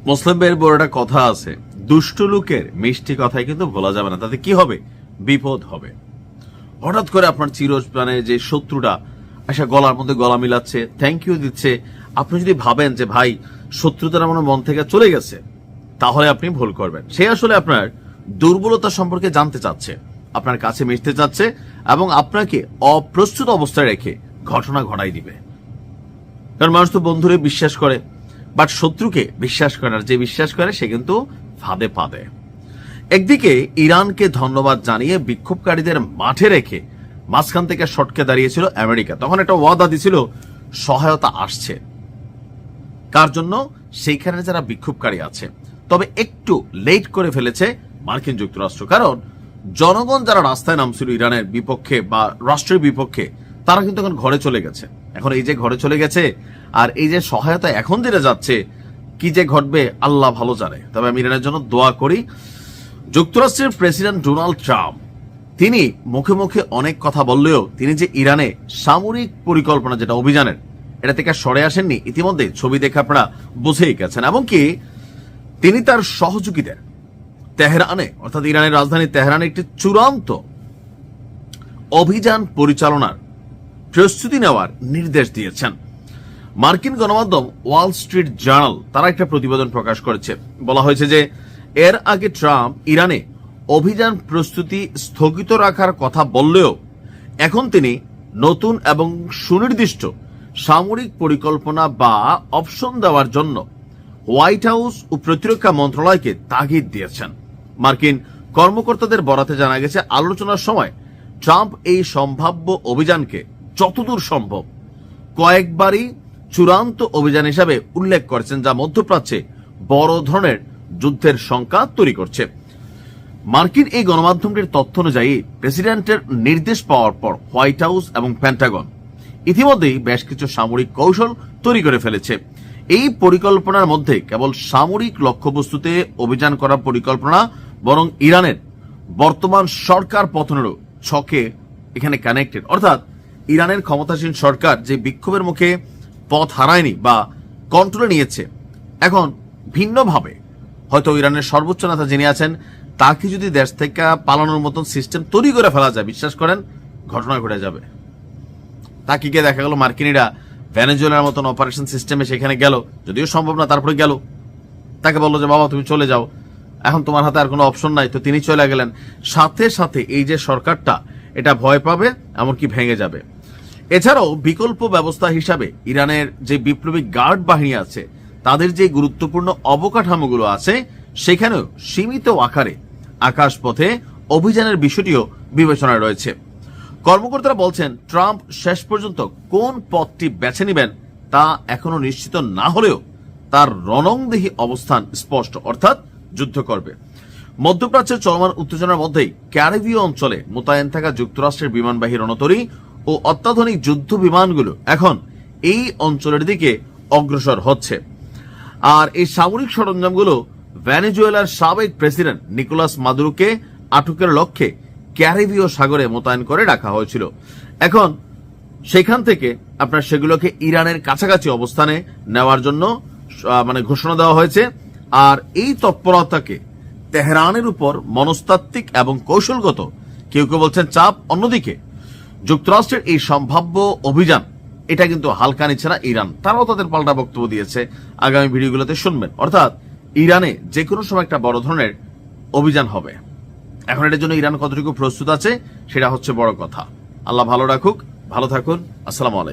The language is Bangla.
মুসলিমদের বড় একটা কথা আছে, দুষ্ট লোকের মিষ্টি কথাই কিন্তু বলা যাবে না, তাতে কি হবে, বিপদ হবে। হঠাৎ করে আপনার চিরস্থানে যে শত্রুটা এসে গলার মধ্যে গলা মিলাচ্ছে, থ্যাংক ইউ দিচ্ছে, আপনি যদি ভাবেন যে ভাই শত্রুতার আমার মন থেকে চলে গেছে, তাহলে আপনি ভুল করবেন। সে আসলে আপনার দুর্বলতা সম্পর্কে জানতে চাচ্ছে, আপনার কাছে মিশতে চাচ্ছে এবং আপনাকে অপ্রস্তুত অবস্থায় রেখে ঘটনা ঘটাই দিবে। কারণ মানুষ তো বন্ধুরে বিশ্বাস করে, বাট শত্রুকে বিশ্বাস করে না। যে বিশ্বাস করে সে কিন্তু ফাঁদে পা দেয়। একদিকে ইরানকে ধন্যবাদ জানিয়ে বিক্ষোভকারীদের মাঠে রেখে মাঝখান থেকে সটকে দাঁড়িয়েছিল আমেরিকা। তখন একটা ওয়াদা দিছিল সহায়তা আসছে, কার জন্য, সেইখানে যারা বিক্ষোভকারী আছে। তবে একটু লেট করে ফেলেছে মার্কিন যুক্তরাষ্ট্র, কারণ জনগণ যারা রাস্তায় নামছিল ইরানের বিপক্ষে বা রাষ্ট্রের বিপক্ষে, তারা কিন্তু এখন ঘরে চলে গেছে। এখন এই যে ঘরে চলে গেছে আর এই যে সহায়তা এখন যেটা যাচ্ছে, কি যে ঘটবে আল্লাহ ভালো জানে। তবে আমি ইরানের জন্য দোয়া করি। যুক্তরাষ্ট্রের প্রেসিডেন্ট ডোনাল্ড ট্রাম্প তিনি মুখে মুখে অনেক কথা বললেও তিনি যে ইরানে সামরিক পরিকল্পনা যেটা অভিযানের, এটা থেকে সরে আসেননি। ইতিমধ্যে ছবি দেখে আপনারা বুঝেই গেছেন। এমনকি তিনি তার সহযোগীদের তেহরানে, অর্থাৎ ইরানের রাজধানী তেহরানে একটি চূড়ান্ত অভিযান পরিচালনার প্রস্তুতি নেওয়ার নির্দেশ দিয়েছেন। মার্কিন গণমাধ্যম ওয়াল স্ট্রিট জার্নাল তারা একটা প্রতিবেদন প্রকাশ করেছে। বলা হয়েছে যে এর আগে ট্রাম্প ইরানে অভিযান প্রস্তুতি স্থগিত রাখার কথা বললেও এখন তিনি নতুন এবং সুনির্দিষ্ট সামরিক পরিকল্পনা বা অপশন দেওয়ার জন্য হোয়াইট হাউস ও প্রতিরক্ষা মন্ত্রণালয়কে তাগিদ দিয়েছেন। মার্কিন কর্মকর্তাদের বরাতে জানা গেছে, আলোচনার সময় ট্রাম্প এই সম্ভাব্য অভিযানকে যতদূর সম্ভব কয়েকবারই চূড়ান্ত অভিযান হিসাবে উল্লেখ করেছেন, যা মধ্যপ্রাচ্যে বড় ধরনের যুদ্ধের শঙ্কা তৈরি করছে। মার্কিন এই গণমাধ্যমটির তথ্য অনুযায়ী প্রেসিডেন্টের নির্দেশ পাওয়ার পর হোয়াইট হাউস এবং পেন্টাগন ইতিমধ্যেই বেশ কিছু সামরিক কৌশল তৈরি করে ফেলেছে। এই পরিকল্পনার মধ্যে কেবল সামরিক লক্ষ্যবস্তুতে অভিযান করার পরিকল্পনা, বরং ইরানের বর্তমান সরকার পতনেরও ছকে এখানে কানেক্টেড। অর্থাৎ ইরানের ক্ষমতাসীন সরকার যে বিক্ষোভের মুখে পথ হারায়নি বা কন্ট্রোলে নিয়েছে, এখন ভিন্নভাবে হয়তো ইরানের সর্বোচ্চ নেতা যিনি আছেন তাকে যদি দেশ থেকে পালানোর মতন সিস্টেম তৈরি করে ফেলা যায়, বিশ্বাস করেন ঘটনা ঘটে যাবে। তাকে গিয়ে দেখা গেল মার্কিনীরা ভেনেজুয়েলার মতন অপারেশন সিস্টেমে সেখানে গেল, যদিও সম্ভব না, তারপরে গেল, তাকে বললো যে বাবা তুমি চলে যাও, এখন তোমার হাতে আর কোনো অপশন নাই, তো তিনি চলে গেলেন। সাথে সাথে এই যে সরকারটা এটা ভয় পাবে, এমনকি ভেঙে যাবে। এছাড়াও বিকল্প ব্যবস্থা হিসাবে ইরানের যে বিপ্লবী গার্ড বাহিনী আছে, তাদের যে গুরুত্বপূর্ণ অবকাঠামোগুলো আছে, সেখানেও সীমিত আকারে আকাশপথে অভিযানের বিষয়টিও বিবেচনায় রয়েছে। কর্মকর্তারা বলছেন ট্রাম্প শেষ পর্যন্ত কোন পথটি বেছে নেবেন তা এখনো নিশ্চিত না হলেও তার রণংদেহী অবস্থান স্পষ্ট, অর্থাৎ যুদ্ধ করবে। মধ্যপ্রাচ্যের চলমান উত্তেজনার মধ্যেই ক্যারিবীয় অঞ্চলে মোতায়েন থাকা যুক্তরাষ্ট্রের বিমানবাহী রণতরী ও অত্যাধুনিক যুদ্ধ বিমানগুলো এখন এই অঞ্চলের দিকে অগ্রসর হচ্ছে। আর এই সামরিক সরঞ্জামগুলো ভেনেজুয়েলার সাবেক প্রেসিডেন্ট নিকোলাস মাদুরোকে আটকের লক্ষ্যে ক্যারিবীয় সাগরে মোতায়েন করে রাখা হয়েছিল। এখন সেখান থেকে আপনার সেগুলোকে ইরানের কাছাকাছি অবস্থানে নেওয়ার জন্য ঘোষণা দেওয়া হয়েছে। আর এই তৎপরতাকে তেহরানের উপর মনস্তাত্ত্বিক এবং কৌশলগত কেউ কেউ বলছেন চাপ, অন্যদিকে যুক্তরাষ্ট্রের এই সম্ভাব্য অভিযান এটা কিন্তু হালকা নিচ্ছে না ইরান। তারাও তাদের পাল্টা বক্তব্য দিয়েছে, আগামী ভিডিওগুলোতে শুনবেন। অর্থাৎ ইরানে যে কোনো সময় একটা বড় ধরনের অভিযান হবে। এখন এটার জন্য ইরান কতটুকু প্রস্তুত আছে সেটা হচ্ছে বড় কথা। আল্লাহ ভালো রাখুক, ভালো থাকুন, আসসালামু আলাইকুম।